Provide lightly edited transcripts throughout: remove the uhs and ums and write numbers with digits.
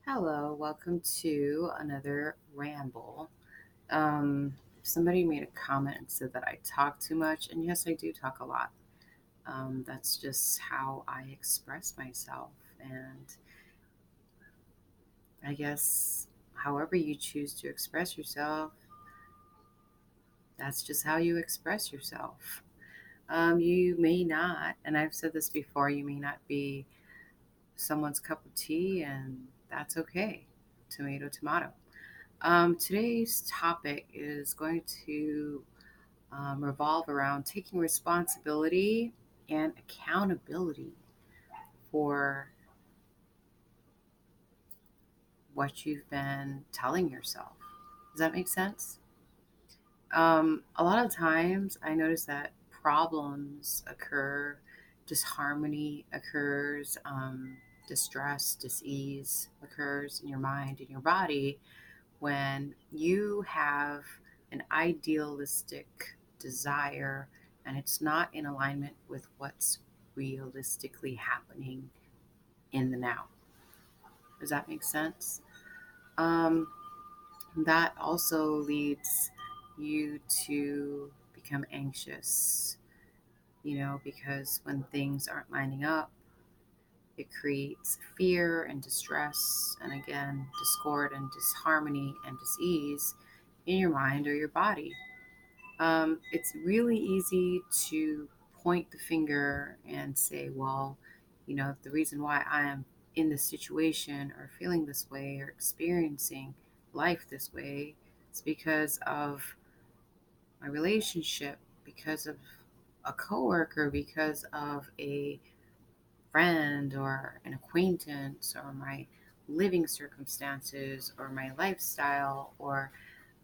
Hello, welcome to another ramble. Um, Somebody made a comment and said that I talk too much, and yes, I do talk a lot. That's just how I express myself, and I guess however you choose to express yourself, that's just how you express yourself. You may not, and I've said this before, you may not be someone's cup of tea, and that's okay. Tomato, tomato. Today's topic is going to revolve around taking responsibility and accountability for what you've been telling yourself. Does that make sense? A lot of times I notice that problems occur, disharmony occurs, distress, dis-ease occurs in your mind, in your body, when you have an idealistic desire and it's not in alignment with what's realistically happening in the now. Does that make sense? Um, that also leads you to become anxious, because when things aren't lining up, it creates fear and distress, and again, discord and disharmony and dis-ease in your mind or your body. It's really easy to point the finger and say, well, the reason why I am in this situation or feeling this way or experiencing life this way is because of my relationship, because of a coworker, because of a friend or an acquaintance or my living circumstances or my lifestyle or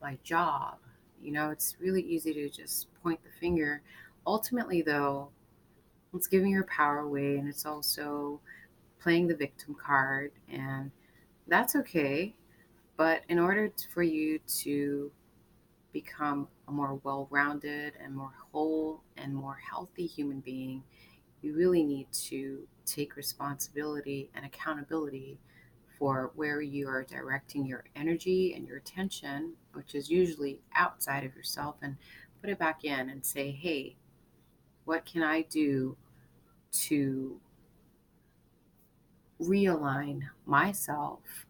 my job. It's really easy to just point the finger. Ultimately, though, it's giving your power away and it's also playing the victim card, and that's okay. But in order for you to become a more well rounded and more whole and more healthy human being, you really need to take responsibility and accountability for where you are directing your energy and your attention, which is usually outside of yourself, and put it back in and say, hey, what can I do to realign myself?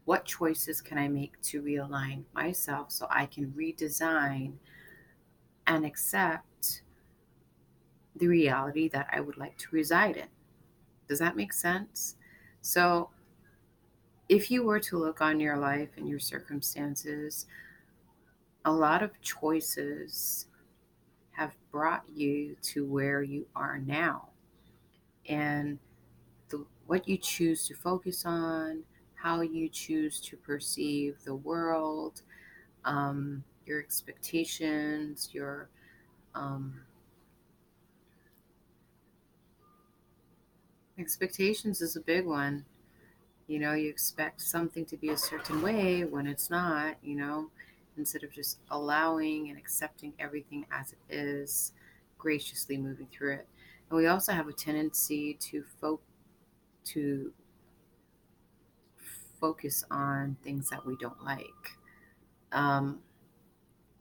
What choices can I make to realign myself so I can redesign and accept the reality that I would like to reside in? Does that make sense? So, if you were to look on your life and your circumstances, a lot of choices have brought you to where you are now. And what you choose to focus on, how you choose to perceive the world, your expectations, your um, expectations is a big one. You expect something to be a certain way when it's not, instead of just allowing and accepting everything as it is, graciously moving through it. And we also have a tendency to focus on things that we don't like. Um,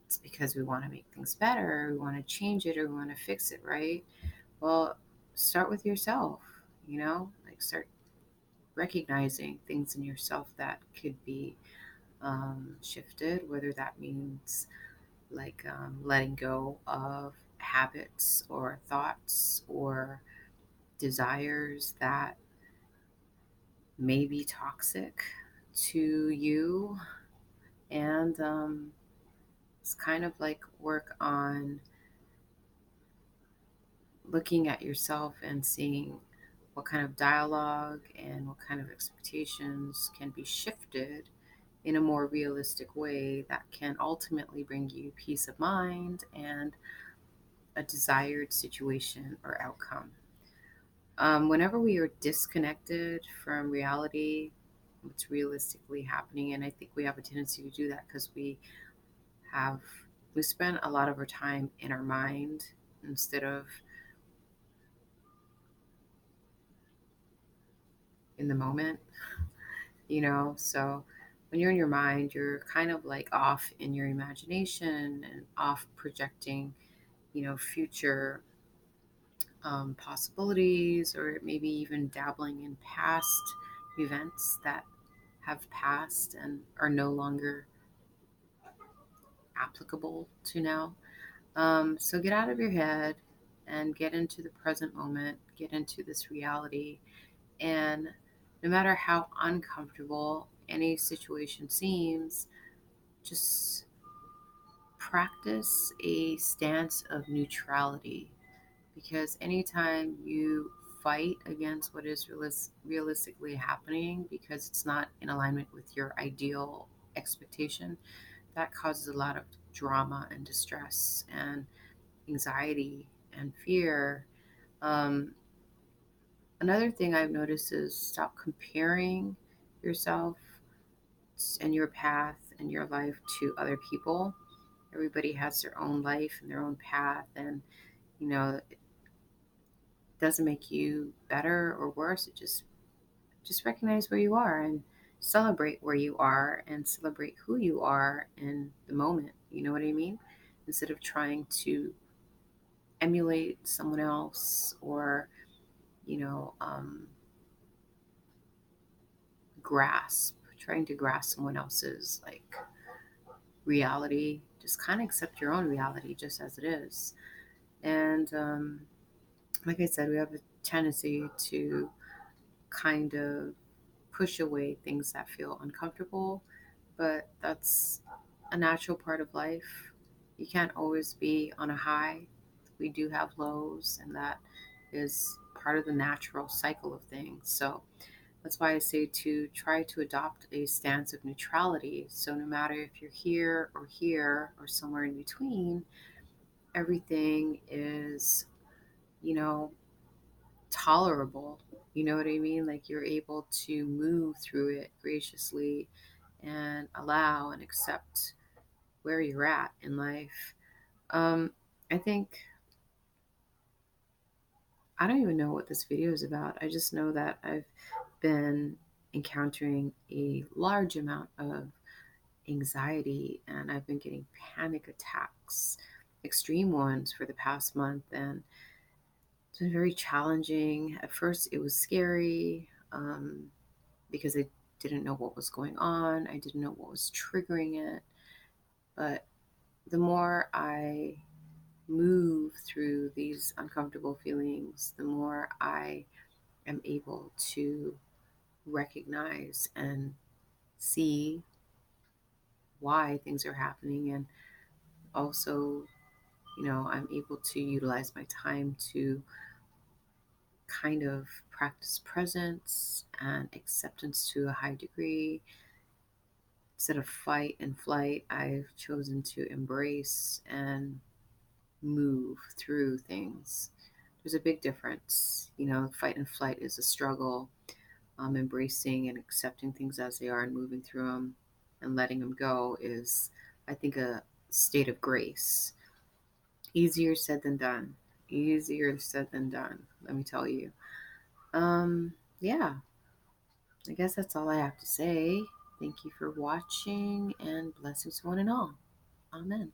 it's because we want to make things better, we want to change it, or we want to fix it, right? Well, start with yourself, like start recognizing things in yourself that could be shifted, whether that means like letting go of habits or thoughts or desires that may be toxic to you. And it's kind of like work on looking at yourself and seeing what kind of dialogue and what kind of expectations can be shifted in a more realistic way that can ultimately bring you peace of mind and a desired situation or outcome. Whenever we are disconnected from reality, what's realistically happening, and I think we have a tendency to do that because have we spend a lot of our time in our mind instead of in the moment. So when you're in your mind, you're kind of like off in your imagination and off projecting, future possibilities, or maybe even dabbling in past events that have passed and are no longer applicable to now. So get out of your head and get into the present moment, get into this reality. And no matter how uncomfortable any situation seems, just practice a stance of neutrality, because anytime you fight against what is realistically happening because it's not in alignment with your ideal expectation, that causes a lot of drama and distress and anxiety and fear. Um, Another thing I've noticed is stop comparing yourself and your path and your life to other people. Everybody has their own life and their own path, and it doesn't make you better or worse. It just recognize where you are and celebrate where you are and celebrate who you are in the moment. You know what I mean? Instead of trying to emulate someone else, or you know um, trying to grasp someone else's like reality. Just kind of accept your own reality just as it is. And like I said, we have a tendency to kind of push away things that feel uncomfortable, but that's a natural part of life. You can't always be on a high. We do have lows, and that is part of the natural cycle of things. So that's why I say to try to adopt a stance of neutrality. So no matter if you're here or somewhere in between, everything is, you know, tolerable. You know what I mean? Like you're able to move through it graciously and allow and accept where you're at in life. I think I don't even know what this video is about. I just know that I've been encountering a large amount of anxiety, and I've been getting panic attacks, extreme ones, for the past month. And it's been very challenging. At first, it was scary because I didn't know what was going on, I didn't know what was triggering it. But the more I move through these uncomfortable feelings, the more I am able to recognize and see why things are happening. And also, I'm able to utilize my time to kind of practice presence and acceptance to a high degree. Instead of fight and flight, I've chosen to embrace and move through things. There's a big difference. Fight and flight is a struggle. Embracing and accepting things as they are and moving through them and letting them go is, I think, a state of grace. Easier said than done. Easier said than done, let me tell you. Yeah, I guess that's all I have to say. Thank you for watching, and blessings to one and all. Amen.